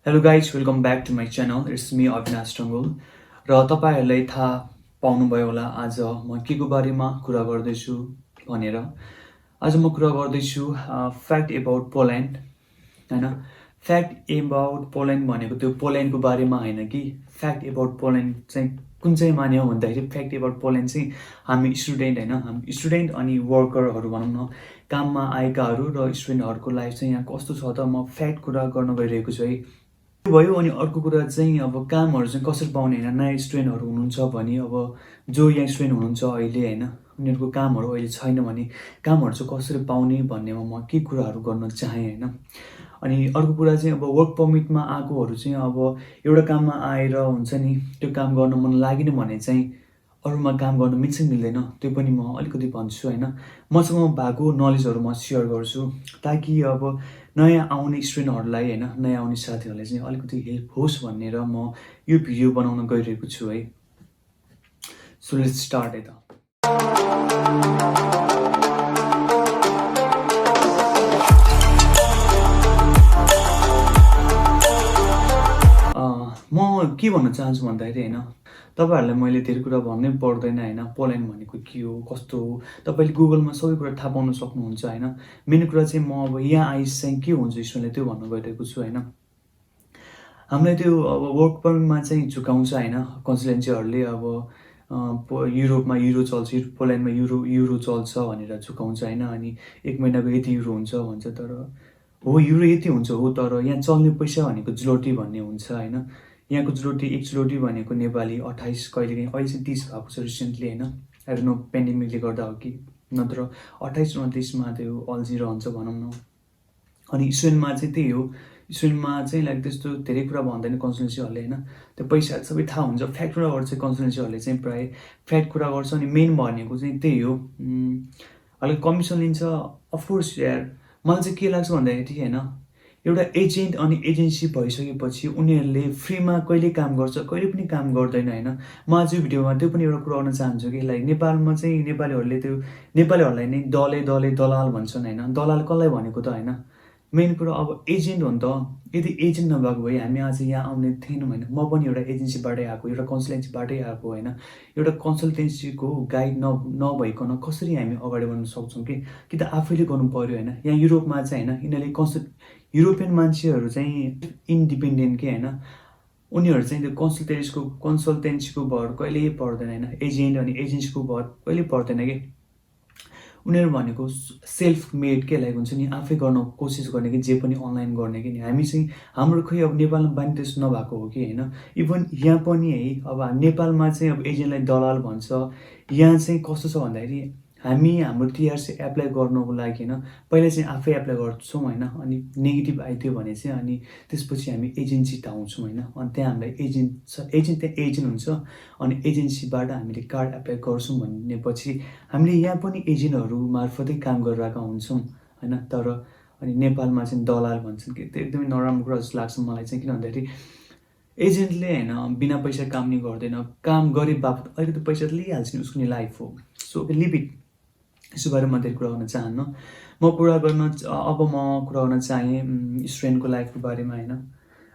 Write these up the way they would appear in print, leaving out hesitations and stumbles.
Hello guys welcome back to my channel it's me Avinash Tangol र तपाईँहरूलाई थाहा पाउनुभयो होला आज म के को बारेमा कुरा गर्दैछु भनेर। आज म कुरा गर्दैछु फ्याक्ट एबाउट पोल्यान्ड होइन। फ्याक्ट एबाउट पोल्यान्ड भनेको त्यो पोल्यान्डको बारेमा होइन कि फ्याक्ट एबाउट पोल्यान्ड चाहिँ कुन चाहिँ मान्यो भन्दाखेरि फ्याक्ट एबाउट पोल्यान्ड चाहिँ हामी स्टुडेन्ट होइन, हामी स्टुडेन्ट अनि वर्करहरू भनौँ न, काममा आएकाहरू र स्टुडेन्टहरूको लाइफ चाहिँ यहाँ कस्तो छ त म फ्याक्ट कुरा गर्न गइरहेको छु है। भयो अनि अर्को कुरा चाहिँ अब कामहरू चाहिँ कसरी पाउने होइन, नयाँ स्टुडेन्टहरू हुनुहुन्छ भने अब जो यहाँ स्टुडेन्ट हुनुहुन्छ अहिले होइन, उनीहरूको कामहरू अहिले छैन भने कामहरू चाहिँ कसरी पाउने भन्नेमा म के कुराहरू गर्न चाहेँ होइन। अनि अर्को कुरा चाहिँ अब वर्क पर्मिटमा आएकोहरू चाहिँ अब एउटा काममा आएर हुन्छ नि, त्यो काम गर्न मन लागेन भने चाहिँ अरूमा काम गर्न मिल्छ मिल्दैन त्यो पनि म अलिकति भन्छु होइन। मसँग भएको नलेजहरू म सेयर गर्छु ताकि अब नयाँ आउने स्टुडेन्टहरूलाई होइन, नयाँ आउने साथीहरूलाई चाहिँ अलिकति हेल्प होस् भनेर म यो भिडियो बनाउन गइरहेको छु है। सो लेट्स स्टार्ट है त। म के भन्न चाहन्छु भन्दाखेरि होइन, तपाईँहरूलाई मैले धेरै कुरा भन्नै पर्दैन होइन, पोल्यान्ड भनेको के हो कस्तो हो तपाईँले गुगलमा सबै कुरा थाहा पाउन सक्नुहुन्छ होइन। मेन कुरा चाहिँ म अब यहाँ आइस चाहिँ के हुन्छ स्टुडेन्टले त्यो भन्न गइरहेको छु होइन। हामीलाई त्यो अब वर्क पर्मिटमा चाहिँ झुकाउँछ होइन कन्सल्टेन्सीहरूले, अब युरोपमा युरो चल्छ, पोल्यान्डमा युरो चल्छ भनेर झुकाउँछ होइन। अनि 1 महिनाको यति युरो हुन्छ भन्छ, तर हो युरो यति हुन्छ हो, तर यहाँ चल्ने पैसा भनेको जुलोटी भन्ने हुन्छ होइन। यहाँको जुलोटी, एक जुलोटी भनेको नेपाली 28, कहिलेकाहीँ अहिले चाहिँ 30 भएको छ रिसेन्टली होइन। आई डोन्ट नो पेन्डेमिकले गर्दा हो कि, नत्र 28 29मा त्यो अल्झी रहन्छ भनौँ न। अनि स्टुडेन्टमा चाहिँ त्यही हो, स्टुडेन्टमा चाहिँ लाइक त्यस्तो धेरै कुरा भन्दैन कन्सल्टेन्सीहरूले होइन, त्यो पैसाहरू सबै थाहा हुन्छ। फ्याक्ट कुरा गर्छ कन्सल्टेन्सीहरूले चाहिँ प्रायः फ्याक्ट कुरा गर्छ। अनि मेन भनेको चाहिँ त्यही हो, अलिक कमिसन लिन्छ अफकोर्स यार। मलाई चाहिँ के लाग्छ भन्दाखेरि होइन, एउटा एजेन्ट अनि एजेन्सी भइसकेपछि उनीहरूले फ्रीमा कहिले काम गर्छ कहिले पनि काम गर्दैन होइन। म आज यो भिडियोमा त्यो पनि एउटा कुरा गर्न चाहन्छु कि लाइक नेपालमा चाहिँ नेपालीहरूले त्यो नेपालीहरूलाई नै दलाल भन्छन् होइन। दलाल कसलाई भनेको त होइन, मेन कुरा अब एजेन्ट हो नि त। यदि एजेन्ट नभएको भए हामी आज यहाँ आउने थिएनौँ होइन। म पनि एउटा एजेन्सीबाटै आएको, एउटा कन्सल्टेन्सीबाटै आएको होइन। एउटा कन्सल्टेन्सीको गाइड नभइकन कसरी हामी अगाडि बढ्न सक्छौँ कि त आफैले गर्नु पऱ्यो होइन। यहाँ युरोपमा चाहिँ होइन, यिनीहरूले युरोपियन मान्छेहरू चाहिँ इन्डिपेन्डेन्ट के होइन, उनीहरू चाहिँ त्यो कन्सल्टेन्सीको भर कहिल्यै पर्दैन होइन। एजेन्ट अनि एजेन्सीको भर कहिल्यै पर्दैन कि। उनीहरू भनेको सेल्फ मेड के लाइक हुन्छ नि, आफै गर्न कोसिस गर्ने कि जे पनि अनलाइन गर्ने कि नि। हामी चाहिँ हाम्रो खोइ अब नेपालमा बानी त्यस्तो नभएको हो कि होइन। इभन यहाँ पनि है, अब नेपालमा चाहिँ अब एजेन्टलाई दलाल भन्छ। यहाँ चाहिँ कस्तो छ भन्दाखेरि हामी हाम्रो टिआरसी एप्लाई गर्नको लागि होइन, पहिला चाहिँ आफै एप्लाई गर्छौँ होइन। अनि नेगेटिभ आइदियो भने चाहिँ अनि त्यसपछि हामी एजेन्सी धाउँछौँ होइन। अनि त्यहाँ हामीलाई एजेन्ट त्यहाँ एजेन्ट हुन्छ। अनि एजेन्सीबाट हामीले कार्ड एप्लाई गर्छौँ भनेपछि हामीले यहाँ पनि एजेन्टहरू मार्फतै काम गरिरहेका हुन्छौँ होइन। तर अनि नेपालमा चाहिँ दलाल भन्छन् कि त्यो एकदमै नराम्रो कुरा जस्तो लाग्छ मलाई चाहिँ। किन भन्दाखेरि एजेन्टले होइन बिना पैसा काम नि गर्दैन, काम गरे बापत अलिकति पैसा त लिइहाल्छ नि, उसको नि लाइफ हो। सो लिभ इट, यसको बारेमा म धेरै कुरा गर्न चाहन्न। अब म कुरा गर्न चाहेँ स्टुडेन्टको लाइफको बारेमा होइन।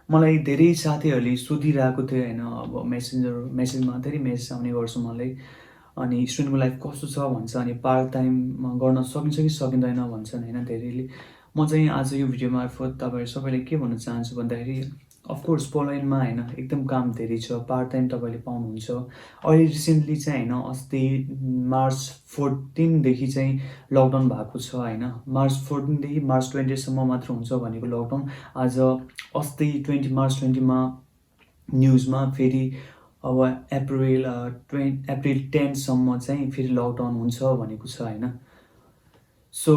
मलाई धेरै साथीहरूले सोधिरहेको थियो होइन, अब मेसेजमा धेरै मेसेज आउने गर्छ मलाई। अनि स्टुडेन्टको लाइफ कस्तो छ भन्छ, अनि पार्ट टाइममा गर्न सकिन्छ कि सकिँदैन भन्छन् होइन धेरैले। म चाहिँ आज यो भिडियो मार्फत तपाईँहरू सबैलाई के भन्न चाहन्छु भन्दाखेरि अफकोर्स पोल्यान्डमा होइन एकदम काम धेरै छ, पार्ट टाइम तपाईँले पाउनुहुन्छ। अहिले रिसेन्टली चाहिँ होइन, अस्ति मार्च 14देखि चाहिँ लकडाउन भएको छ होइन। मार्च 14देखि मार्च 20सम्म मात्र हुन्छ भनेको लकडाउन। आज अस्ति मार्च 20मा न्युजमा फेरि अब अप्रिल 10सम्म चाहिँ फेरि लकडाउन हुन्छ भनेको छ होइन। सो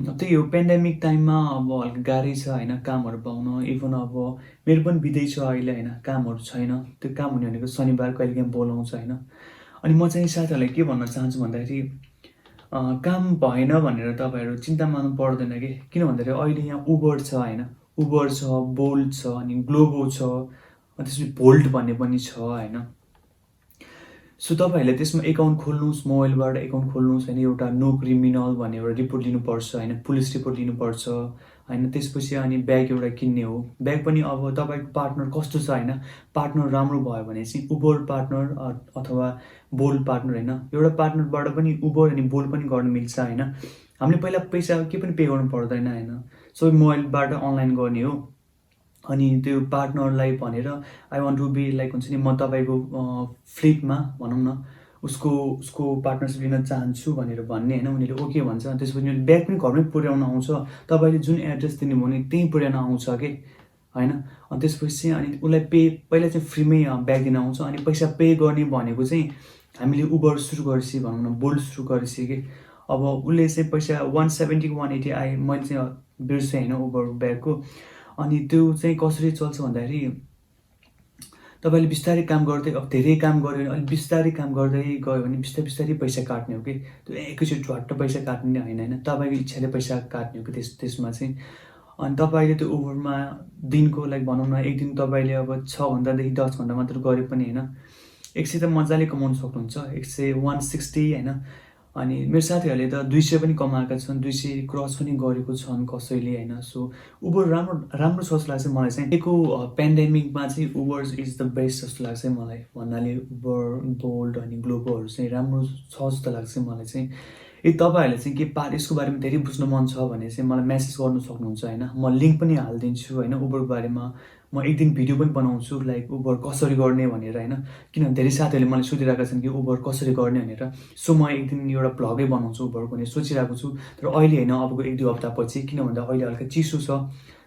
त्यही हो, पेन्डेमिक टाइममा अब अलिक गाह्रै छ होइन कामहरू पाउन। इभन अब मेरो पनि बित्दै छ अहिले होइन, कामहरू छैन। त्यो काम हुने भनेको शनिबार कहिलेकाहीँ बोलाउँछ होइन। अनि म चाहिँ साथीहरूलाई के भन्न चाहन्छु भन्दाखेरि काम भएन भनेर तपाईँहरू चिन्ता मान्नु पर्दैन कि। किन भन्दाखेरि अहिले यहाँ उबर छ होइन, उबर छ, बोल्ट छ, अनि ग्लोबो छ, त्यसपछि भोल्ट भन्ने पनि छ होइन। सो तपाईँहरूले त्यसमा एकाउन्ट खोल्नुहोस्, मोबाइलबाट एकाउन्ट खोल्नुहोस् होइन, एउटा नो क्रिमिनल भन्ने एउटा रिपोर्ट लिनुपर्छ होइन, पुलिस रिपोर्ट लिनुपर्छ होइन। त्यसपछि अनि ब्याग एउटा किन्ने हो। ब्याग पनि अब तपाईँको पार्टनर कस्तो छ होइन, पार्टनर राम्रो भयो भने चाहिँ उबर पार्टनर अथवा बोल्ट पार्टनर होइन, एउटा पार्टनरबाट पनि उबर अनि बोल्ट पनि गर्न मिल्छ होइन। हामीले पहिला पैसा के पनि पे गर्नु पर्दैन होइन, सबै मोबाइलबाट अनलाइन गर्ने हो। अनि त्यो पार्टनरलाई भनेर I want to be like हुन्छ नि, म तपाईँको फ्लिपमा भनौँ न उसको पार्टनरसिप लिन चाहन्छु भनेर भन्ने होइन, उनीहरूले ओके भन्छ। त्यसपछि उनीहरूले ब्याग पनि घरमै पुर्याउन आउँछ, तपाईँले जुन एड्रेस दिनु भने त्यहीँ पुर्याउन आउँछ कि होइन। अनि त्यसपछि चाहिँ अनि उसलाई पहिला चाहिँ फ्रीमै ब्याग दिन आउँछ। अनि पैसा पे गर्ने भनेको चाहिँ हामीले उबर सुरु गरेपछि भनौँ न, बोल्ट सुरु गरेपछि कि अब उसले चाहिँ पैसा 170 कि 180 आए, मैले चाहिँ बिर्सेँ होइन उबर ब्यागको। अनि त्यो चाहिँ कसरी चल्छ भन्दाखेरि तपाईँले बिस्तारै काम गर्दै, अब धेरै काम गऱ्यो भने अलिक बिस्तारै काम गर्दै गयो भने बिस्तारै बिस्तारै पैसा काट्ने हो कि, त्यो एकैचोटि झट्ट पैसा काट्ने होइन होइन, तपाईँको इच्छाले पैसा काट्ने हो कि त्यसमा चाहिँ। अनि तपाईँले त्यो उबरमा दिनको लाइक भनौँ न, एक दिन तपाईँले अब 6 घन्टादेखि 10 घन्टा मात्र गरे पनि होइन, 100 त मजाले कमाउनु सक्नुहुन्छ, 160 होइन। अनि मेरो साथीहरूले त 200 पनि कमाएका छन्, 200 क्रस पनि गरेको छन् कसैले होइन। सो उबर राम्रो छ जस्तो लाग्छ मलाई चाहिँ। यको पेन्डेमिकमा चाहिँ उबर इज द बेस्ट जस्तो लाग्छ मलाई भन्नाले, उबर बोल्ट अनि ग्लोबोहरू चाहिँ राम्रो छ जस्तो लाग्छ मलाई चाहिँ। यदि तपाईँहरूले चाहिँ के यसको बारेमा धेरै बुझ्नु मन छ भने चाहिँ मलाई मेसेज गर्नु सक्नुहुन्छ होइन, म लिङ्क पनि हालिदिन्छु होइन। उबरको बारेमा म एक दिन भिडियो पनि बनाउँछु लाइक उबर कसरी गर्ने भनेर होइन, किनभने धेरै साथीहरूले मलाई सोधिरहेका छन् कि उबर कसरी गर्ने भनेर। सो म एक दिन एउटा भ्लगै बनाउँछु उबरको भनेर सोचिरहेको छु, तर अहिले होइन, अबको 1-2 हप्तापछि, किन भन्दा अहिले हल्का चिसो छ,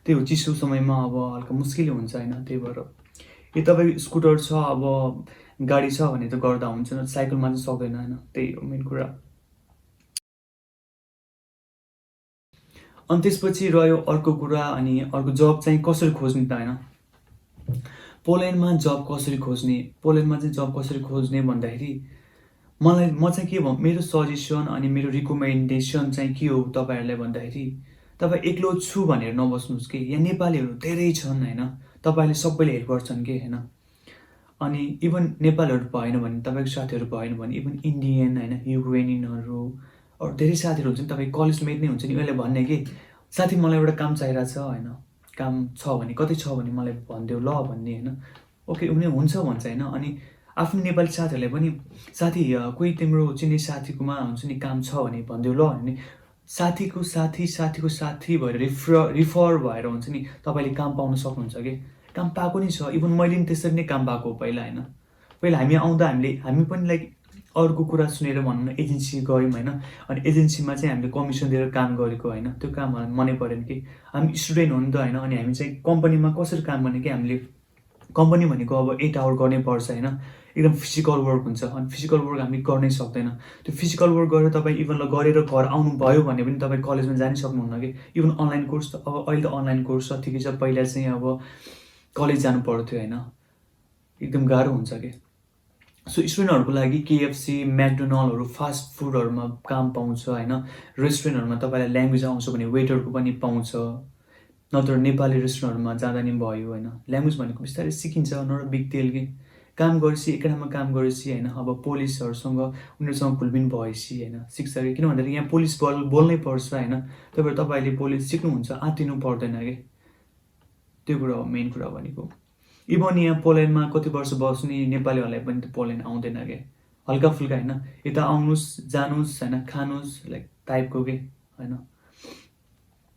त्यही हो चिसो समयमा अब हल्का मुस्किल हुन्छ होइन। त्यही भएर यदि तपाईँको स्कुटर छ, अब गाडी छ भने त गर्दा हुन्छ, साइकलमा चाहिँ सक्दैन होइन, त्यही हो मेन कुरा। अनि त्यसपछि रह्यो अर्को कुरा, अनि अर्को जब चाहिँ कसरी खोज्ने त होइन। पोल्यान्डमा जब कसरी खोज्ने, पोल्यान्डमा चाहिँ जब कसरी खोज्ने भन्दाखेरि म चाहिँ के मेरो सजेसन अनि मेरो रिकमेन्डेसन चाहिँ के हो तपाईँहरूलाई भन्दाखेरि, तपाईँ एक्लो छु भनेर नबस्नुहोस् कि, यहाँ नेपालीहरू धेरै छन् होइन, तपाईँले सबैले हेल्प गर्छन् कि होइन। अनि इभन नेपालहरू भएन भने, तपाईँको साथीहरू भएन भने इभन इन्डियन होइन, युक्रेनियनहरू अरू धेरै साथीहरू हुन्छ नि, तपाईँ कलेजमेट नै हुन्छ नि, उनीहरूले भन्ने कि साथी मलाई एउटा काम चाहिरहेको छ होइन, काम छ भने कतै छ भने मलाई भनिदेऊ ल भन्ने होइन। ओके उनी हुन्छ भन्छ होइन। अनि आफ्नो नेपाली साथीहरूले पनि साथी कोही तिम्रो चिन्ने साथीकोमा हुन्छ नि काम छ भने भनिदेऊ ल भने, साथीको साथी भएर रिफर भएर हुन्छ नि तपाईँले काम पाउन सक्नुहुन्छ कि, काम पाएको नै छ। इभन मैले पनि त्यसरी नै काम पाएको हो पहिला होइन। पहिला हामी आउँदा हामी पनि लाइक अरूको कुरा सुनेर भनौँ न एजेन्सी गयौँ होइन, अनि एजेन्सीमा चाहिँ हामीले कमिसन दिएर काम गरेको होइन, त्यो काम मलाई मनै परेन कि, हामी स्टुडेन्ट हो नि त होइन। अनि हामी चाहिँ कम्पनीमा कसरी काम गर्ने कि, हामीले कम्पनी भनेको अब 8 आवर गर्नै पर्छ होइन, एकदम फिजिकल वर्क हुन्छ। अनि फिजिकल वर्क हामी गर्नै सक्दैन, त्यो फिजिकल वर्क गरेर तपाईँ इभन गरेर घर आउनुभयो भने पनि तपाईँ कलेजमा जानै सक्नुहुन्न कि। इभन अनलाइन कोर्स त अब अहिले त अनलाइन कोर्स छ ठिकै छ, पहिला चाहिँ अब कलेज जानु पर्थ्यो होइन, एकदम गाह्रो हुन्छ कि। सो स्टुडेन्टहरूको लागि केएफसी म्याकडोनल्डहरू फास्ट फुडहरूमा काम पाउँछ होइन, रेस्टुरेन्टहरूमा तपाईँलाई ल्याङ्ग्वेज आउँछ भने वेटरको पनि पाउँछ, नत्र नेपाली रेस्टुरेन्टहरूमा जाँदा नि भयो होइन। ल्याङ्ग्वेज भनेको बिस्तारै सिकिन्छ, नट बिग डिल कि, काम गरेपछि एक ठाउँमा काम गरेपछि होइन, अब पुलिसहरूसँग उनीहरूसँग खुलबिन भएपछि होइन सिक्छ कि, किन भन्दाखेरि यहाँ पुलिस बोल्नै पर्छ होइन। त्यही भएर तपाईँले पुलिस सिक्नुहुन्छ, आत्तिनु पर्दैन कि, त्यो कुरा हो मेन कुरा भनेको। इभन यहाँ पोल्यान्डमा कति वर्ष बस्ने नेपालीहरूलाई पनि त पोल्यान्ड आउँदैन क्या, हल्का फुल्का होइन, यता आउनुहोस् जानुहोस् होइन, खानुहोस् लाइक टाइपको के होइन।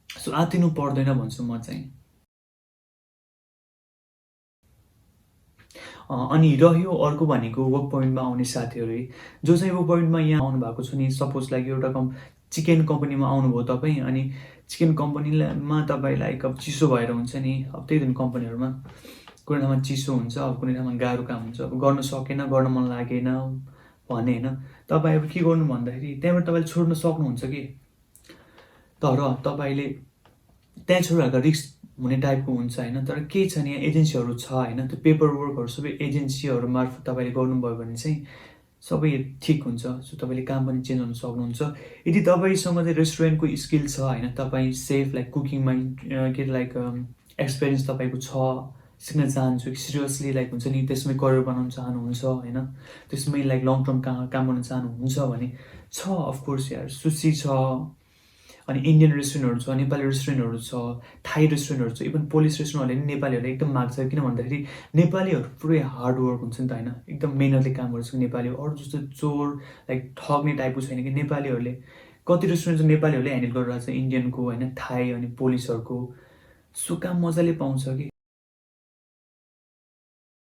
सो आत्तिनु पर्दैन भन्छु म चाहिँ। अनि रह्यो अर्को भनेको वर्क पोइन्टमा आउने साथीहरू, जो चाहिँ वर्क पोइन्टमा यहाँ आउनु भएको छ नि, सपोज लाइक एउटा चिकन कम्पनीमा आउनुभयो तपाईँ, अनि चिकन कम्पनीमा तपाईँलाई अब चिसो भएर हुन्छ नि, अब त्यही दिन कम्पनीहरूमा कुनै ठाउँमा चिसो हुन्छ, अब कुनै ठाउँमा गाह्रो काम हुन्छ, अब गर्न सकेन, गर्न मन लागेन भने होइन, तपाईँ अब के गर्नु भन्दाखेरि त्यहाँबाट तपाईँले छोड्न सक्नुहुन्छ कि, तर तपाईँले त्यहाँ छोडेर रिस्क हुने टाइपको हुन्छ होइन। तर केही छ नि, यहाँ एजेन्सीहरू छ होइन, त्यो पेपर वर्कहरू सबै एजेन्सीहरू मार्फत तपाईँले गर्नुभयो भने चाहिँ सबै ठिक हुन्छ। सो तपाईँले काम पनि चेन्ज गर्न सक्नुहुन्छ। यदि तपाईँसँग चाहिँ रेस्टुरेन्टको स्किल छ होइन, तपाईँ सेफ लाइक कुकिङमा के लाइक एक्सपिरियन्स तपाईँको छ सिक्न चाहन्छु कि सिरियसली लाइक हुन्छ नि त्यसमै करियर बनाउन चाहनुहुन्छ होइन, त्यसमै लाइक लङ टर्म काम गर्न चाहनुहुन्छ भने छ अफकोर्स यार, सुसी छ, अनि इन्डियन रेस्टुरेन्टहरू छ, नेपाली रेस्टुरेन्टहरू छ, थाई रेस्टुरेन्टहरू छ, इभन पोलिस रेस्टुरेन्टहरूले पनि नेपालीहरूले एकदम माग्छ। किन भन्दाखेरि नेपालीहरू पुरै हार्डवर्क हुन्छ नि त होइन, एकदम मेहनतले काम गर्छ नेपाली, अरू जस्तो चोर लाइक ठग्ने टाइपको छैन कि नेपालीहरूले। कति रेस्टुरेन्ट चाहिँ नेपालीहरूले ह्यान्डल गरिरहेको छ, इन्डियनको होइन, थाई अनि पोलिसहरूको, सो काम मजाले पाउँछ कि।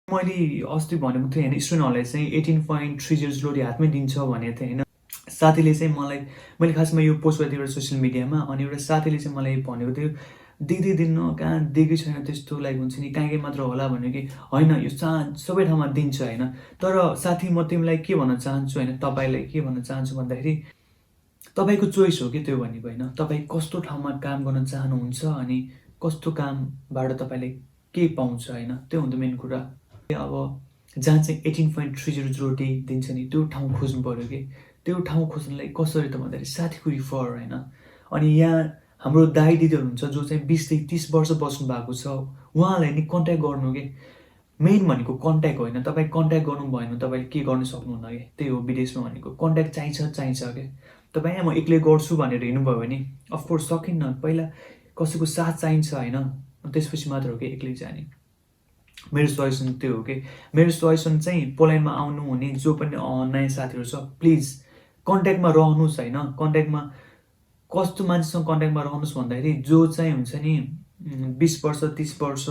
मैले अस्ति भनेको थिएँ होइन, स्टुडेन्टहरूलाई चाहिँ 18.30 लोडी हातमै दिन्छ भनेको थिएँ होइन। साथीले चाहिँ मलाई, मैले खासमा यो पोस्ट गरेको थिएँ एउटा सोसियल मिडियामा, अनि एउटा साथीले चाहिँ मलाई भनेको थियो दिँदिन कहाँ दिएकै छैन त्यस्तो लाइक हुन्छ नि, कहीँ मात्र होला भन्यो कि होइन यो सबै ठाउँमा दिन्छ होइन। तर साथी म तिमीलाई के भन्न चाहन्छु होइन, तपाईँलाई के भन्न चाहन्छु भन्दाखेरि तपाईँको चोइस हो कि त्यो भनेको होइन, तपाईँ कस्तो ठाउँमा काम गर्न चाहनुहुन्छ अनि कस्तो कामबाट तपाईँले के पाउँछ होइन, त्यो हुन्छ मेन कुरा। अब जहाँ चाहिँ 18.30 रोटी दिन्छ नि त्यो ठाउँ खोज्नु पऱ्यो कि। त्यो ठाउँ खोज्नलाई कसरी त भन्दाखेरि साथीको रिफर होइन। अनि यहाँ हाम्रो दाइ दिदीहरू हुन्छ जो चाहिँ 20 देखि 30 वर्ष बस्नु भएको छ, उहाँलाई नि कन्ट्याक्ट गर्नु कि। मेन भनेको कन्ट्याक्ट होइन, तपाईँ कन्ट्याक्ट गर्नु भएन तपाईँले के गर्न सक्नुहुन्न कि, त्यही हो विदेशमा भनेको, कन्ट्याक्ट चाहिन्छ क्या। तपाईँ म एक्लै गर्छु भनेर हिँड्नुभयो भने अफकोर्स सकिन्न, पहिला कसैको साथ चाहिन्छ होइन, त्यसपछि मात्र हो कि एक्लै जाने। मेरो सजेसन त्यो हो कि, मेरो सजेसन चाहिँ पोल्यान्डमा आउनु हुने जो पनि नयाँ साथीहरू छ प्लिज कन्ट्याक्टमा रहनुहोस् होइन। कन्ट्याक्टमा कस्तो मान्छेसँग कन्ट्याक्टमा रहनुहोस् भन्दाखेरि जो चाहिँ हुन्छ नि 20 वर्ष 30 वर्ष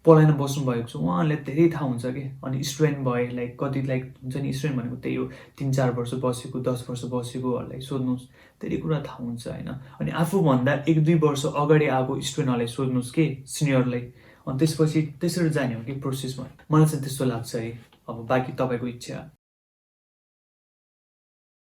पोल्यान्डमा बस्नुभएको छ उहाँहरूलाई धेरै थाहा हुन्छ कि। अनि स्टुडेन्ट भए लाइक कति लाइक हुन्छ नि, स्टुडेन्ट भनेको त्यही हो 3-4 वर्ष बसेको 10 वर्ष बसेकोहरूलाई सोध्नुहोस्, धेरै कुरा थाहा हुन्छ होइन। अनि आफूभन्दा 1-2 वर्ष अगाडि आएको स्टुडेन्टहरूलाई सोध्नुहोस् कि, सिनियरलाई, अनि त्यसपछि त्यसरी जाने हो कि प्रोसेसमा। मलाई चाहिँ त्यस्तो लाग्छ है। अब बाँकी तपाईँको इच्छा।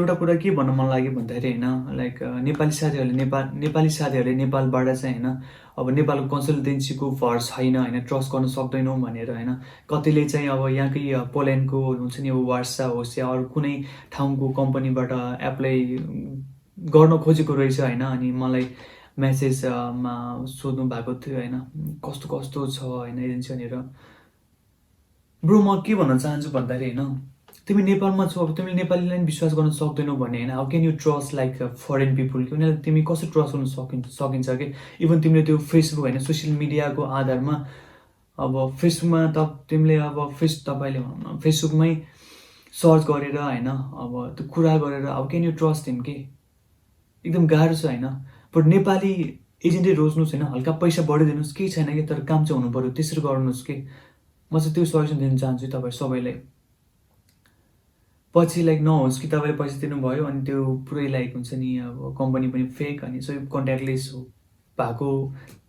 एउटा कुरा के भन्न मन लाग्यो भन्दाखेरि होइन, लाइक नेपाली साथीहरूले नेपालबाट चाहिँ होइन, अब नेपालको कन्सल्टेन्सीको भर छैन होइन, ट्रस्ट गर्न सक्दैनौँ भनेर होइन, कतिले चाहिँ अब यहाँकै पोल्यान्डको हुन्छ नि, अब वार्सा होस् या अरू कुनै ठाउँको कम्पनीबाट एप्लाई गर्न खोजेको रहेछ होइन। अनि मलाई मेसेजमा सोध्नु भएको थियो होइन, कस्तो कस्तो छ होइन एजेन्सी भनेर। ब्रो म के भन्न चाहन्छु भन्दाखेरि होइन, तिमी नेपालमा छौ, अब तिमीले नेपालीलाई पनि विश्वास गर्न सक्दैनौ भने होइन, how can you trust like foreign people, कि उनीहरूलाई तिमी कसरी ट्रस्ट गर्न सकिन्छ कि। इभन तिमीले त्यो फेसबुक होइन, सोसियल मिडियाको आधारमा, अब फेसबुकमा तिमीले अब तपाईँले भनौँ न फेसबुकमै सर्च गरेर होइन, अब त्यो कुरा गरेर हाउ क्यान यु ट्रस्ट हिम कि, एकदम गाह्रो छ होइन। बट नेपाली एजेन्टै रोज्नुहोस् होइन, हल्का पैसा बढाइदिनुहोस्, केही छैन कि, तर काम चाहिँ हुनु पऱ्यो, त्यसरी गर्नुहोस् कि। म चाहिँ त्यो सजेसन दिन चाहन्छु तपाईँ सबैलाई। पछि लाइक नहोस् कि तपाईँले पैसा दिनुभयो अनि त्यो पुरै लाइक हुन्छ नि, अब कम्पनी पनि फेक अनि सबै कन्ट्याक्टलेस भएको,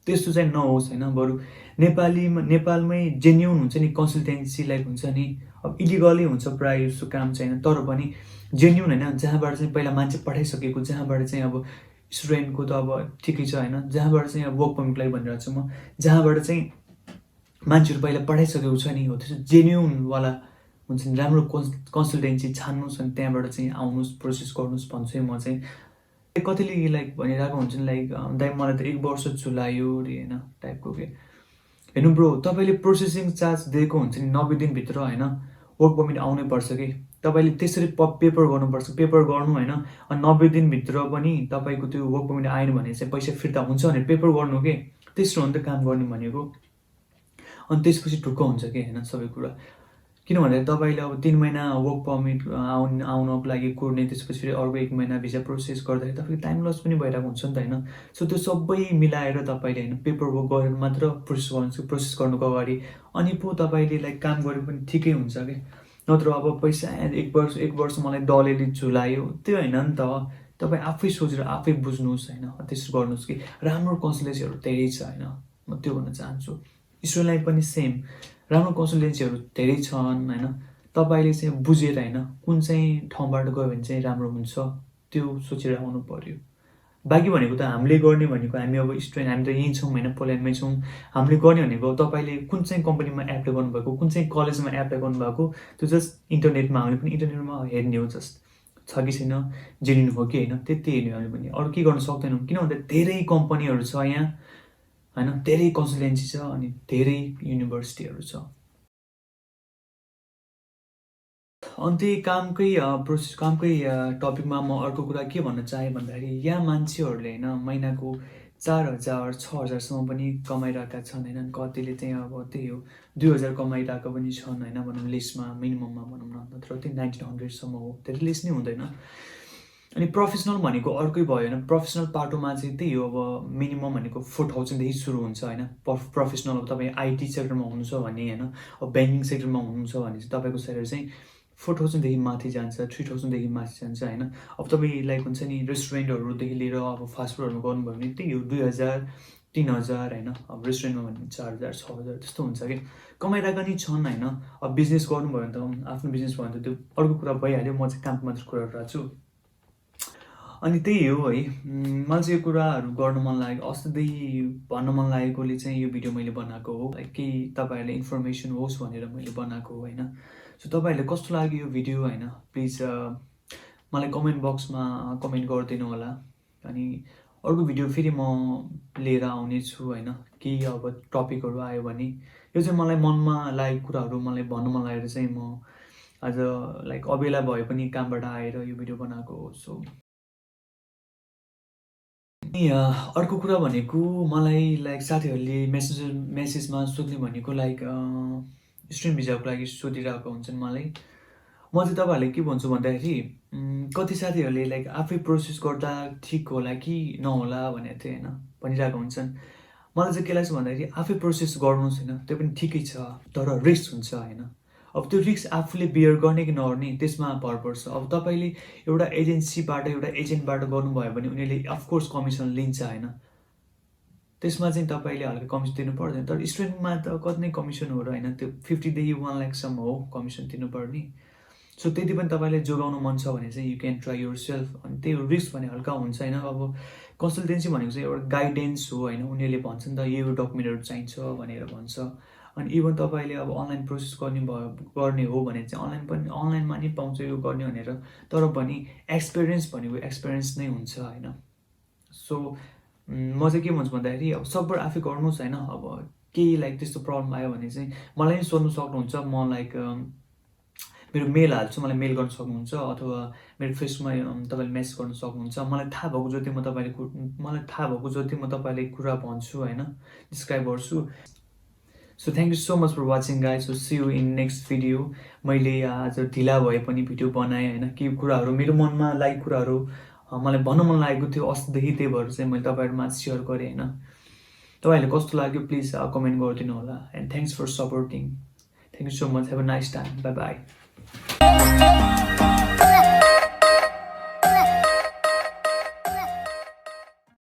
त्यस्तो चाहिँ नहोस् होइन। बरु नेपालमै जेन्युन हुन्छ नि कन्सल्टेन्सी लाइक हुन्छ नि, अब इलिगलै हुन्छ प्रायः जस्तो काम चाहिँ, तर पनि जेन्युन होइन, जहाँबाट चाहिँ पहिला मान्छे पठाइसकेको, जहाँबाट चाहिँ अब स्टुडेन्टको त अब ठिकै छ होइन, जहाँबाट चाहिँ अब वर्क पर्मिटको लागि भनिरहेको छु म, जहाँबाट चाहिँ मान्छेहरू पहिला पठाइसकेको छ नि, हो त्यस्तो जेन्युनवाला हुन्छ नि राम्रो कन्सल्टेन्सी छान्नुहोस् अनि त्यहाँबाट चाहिँ आउनुहोस्, प्रोसेस गर्नुहोस् भन्छु म चाहिँ। कतिले लाइक भनिरहेको हुन्छ नि, लाइक दाइ मलाई त 1 वर्ष झुलायो अरे होइन टाइपको के। हेर्नु ब्रो, तपाईँले प्रोसेसिङ चार्ज दिएको हुन्छ नि 90 दिनभित्र होइन, वर्क पर्मिट आउनै पर्छ कि। तपाईँले त्यसरी पेपर गर्नुपर्छ, पेपर गर्नु होइन, अनि 90 दिनभित्र पनि तपाईँको त्यो वर्क पर्मिट आएन भने चाहिँ पैसा फिर्ता हुन्छ भनेर पेपर गर्नु के, त्यस्तो हो नि त काम गर्ने भनेको। अनि त्यसपछि ढुक्क हुन्छ कि होइन सबै कुरा। किन भन्दाखेरि तपाईँले अब 3 महिना वर्क पर्मिट आउनको लागि कुर्ने, त्यसपछि फेरि अर्को 1 महिना भिजा प्रोसेस गर्दाखेरि तपाईँको टाइम लस पनि भइरहेको हुन्छ नि त होइन। सो त्यो सबै मिलाएर तपाईँले होइन पेपर वर्क गरेर मात्र प्रोसेस गर्नुको अगाडि, अनि पो तपाईँले लाइक काम गरे पनि ठिकै हुन्छ कि। नत्र अब पैसा 1 वर्ष मलाई डलेले झुलायो त्यो होइन नि त। तपाईँ आफै सोचेर आफै बुझ्नुहोस् होइन, त्यसो गर्नुहोस् कि। राम्रो कन्सल्टेन्सीहरू धेरै छ होइन, म त्यो भन्न चाहन्छु। स्टुडेन्टलाई पनि सेम राम्रो कन्सल्टेन्सीहरू धेरै छन् होइन, तपाईँले चाहिँ बुझेर होइन कुन चाहिँ ठाउँबाट गयो भने चाहिँ राम्रो हुन्छ त्यो सोचेर आउनु पऱ्यो। बाँकी भनेको त हामीले गर्ने भनेको, हामी अब स्टुडेन्ट, हामी त यहीँ छौँ होइन, पोल्यान्डमै छौँ, हामीले गर्ने भनेको तपाईँले कुन चाहिँ कम्पनीमा एप्लाई गर्नुभएको, कुन चाहिँ कलेजमा एप्लाई गर्नुभएको, त्यो जस्ट इन्टरनेटमा, हामीले पनि इन्टरनेटमा हेर्ने हो, जस्ट छ कि छैन, जेन्युन हो कि होइन, त्यति हेर्ने हो हामीले पनि, अरू के गर्न सक्दैनौँ। किन भन्दा धेरै कम्पनीहरू छ यहाँ, होइन, धेरै कन्सल्टेन्सी छ अनि धेरै युनिभर्सिटीहरू छ। अनि त्यही कामकै टपिकमा म अर्को कुरा के भन्न चाहेँ भन्दाखेरि यहाँ मान्छेहरूले होइन महिनाको 4,000 6,000सम्म पनि कमाइरहेका छन् होइन, कतिले चाहिँ अब त्यही हो 2,000 कमाइरहेको पनि छन् होइन, भनौँ लेसमा मिनिमममा भनौँ न, नत्र त्यही 1900सम्म हो, धेरै लेस नै हुँदैन। अनि प्रोफेसनल भनेको अर्कै भयो होइन, प्रोफेसनल पाटोमा चाहिँ त्यही हो, अब मिनिमम भनेको 4,000देखि सुरु हुन्छ होइन। प्रोफेसनल अब तपाईँ आइटी सेक्टरमा हुनुहुन्छ भने होइन, अब ब्याङ्किङ सेक्टरमा हुनुहुन्छ भने चाहिँ तपाईँको स्यालेरी चाहिँ 4,000देखि माथि जान्छ, 3,000देखि माथि जान्छ होइन। अब तपाईँ लाइक हुन्छ नि रेस्टुरेन्टहरूदेखि लिएर अब फास्टफुडहरू गर्नुभयो भने त्यही हो 2,000 3,000 होइन, अब रेस्टुरेन्टमा भने 4,000 6,000 त्यस्तो हुन्छ कि, कमाइरहेका नि छन् होइन। अब बिजनेस गर्नुभयो भने त आफ्नो बिजनेस भयो भने त त्यो अर्को कुरा भइहाल्यो, म चाहिँ कामको मात्र कुरा गरिरहेको छु। अनि त्यही हो है, मलाई चाहिँ यो कुराहरू गर्न मन लाग्यो, अस्तिदेखि भन्न मन लागेकोले चाहिँ यो भिडियो मैले बनाएको हो, लाइक केही तपाईँहरूलाई इन्फर्मेसन होस् भनेर मैले बनाएको हो होइन। सो तपाईँहरूलाई कस्तो लाग्यो यो भिडियो होइन, प्लिज मलाई कमेन्ट बक्समा कमेन्ट गरिदिनु होला। अनि अर्को भिडियो फेरि म लिएर आउनेछु होइन, केही अब टपिकहरू आयो भने। यो चाहिँ मलाई मनमा लागेको कुराहरू मलाई भन्नु मन लागेर चाहिँ म आज लाइक अबेला भए पनि कामबाट आएर यो भिडियो बनाएको हो। सो अर्को कुरा भनेको मलाई लाइक साथीहरूले मेसेजमा सोध्ने भनेको लाइक स्टुडेन्ट भिजाको लागि सोधिरहेको हुन्छन् मलाई। म चाहिँ तपाईँहरूले के भन्छु भन्दाखेरि कति साथीहरूले लाइक आफै प्रोसेस गर्दा ठिक होला कि नहोला भनेर चाहिँ होइन भनिरहेको हुन्छन्। मलाई चाहिँ के लाग्छ भन्दाखेरि आफै प्रोसेस गर्नुहोस् होइन, त्यो पनि ठिकै छ, तर रिस्क हुन्छ होइन। अब त्यो रिस्क आफूले बियर गर्ने कि नगर्ने त्यसमा भर पर्छ। अब तपाईँले एउटा एजेन्सीबाट एउटा एजेन्टबाट गर्नुभयो भने उनीहरूले अफकोर्स कमिसन लिन्छ होइन, त्यसमा चाहिँ तपाईँले हल्का कमिसन दिनु पर्दैन। तर स्टुडेन्टमा त कति नै कमिसनहरू होइन, त्यो 50देखि 1 लाखसम्म हो कमिसन दिनुपर्ने। सो त्यति पनि तपाईँले जोगाउनु मन छ भने चाहिँ you can try your self. अनि त्यही रिस्क भने हल्का हुन्छ होइन। अब कन्सल्टेन्सी भनेको चाहिँ एउटा गाइडेन्स हो होइन, उनीहरूले भन्छ नि त यो डकुमेन्टहरू चाहिन्छ भनेर भन्छ। अनि इभन तपाईँले अब अनलाइन प्रोसेस गर्ने हो भने चाहिँ अनलाइनमा नि पाउँछ यो गर्ने भनेर, तर पनि एक्सपिरियन्स भनेको एक्सपिरियन्स नै हुन्छ होइन। सो म चाहिँ के भन्छु भन्दाखेरि अब सबबाट आफै गर्नुहोस् होइन। अब केही लाइक त्यस्तो प्रब्लम आयो भने चाहिँ मलाई नि सोध्नु सक्नुहुन्छ, म लाइक मेरो मेल हाल्छु, मलाई मेल गर्न सक्नुहुन्छ, अथवा मेरो फेसबुकमा तपाईँले मेसेज गर्न सक्नुहुन्छ। मलाई थाहा भएको जति म तपाईँलाई कुरा भन्छु होइन, डिस्क्राइब गर्छु। So thank you so much for watching guys. So see you in next video. मैले आज ढिला भए पनि भिडियो बनाएँ होइन, केही कुराहरू मेरो मनमा लागेको कुराहरू मलाई भन्न मन लागेको थियो अस्तिदेखि, त्यही भएर चाहिँ मैले तपाईँहरूमा सेयर गरेँ होइन। तपाईँहरूले कस्तो लाग्यो प्लिज कमेन्ट गरिदिनु होला। And thanks for supporting. Thank you so much. Have a nice time. Bye by.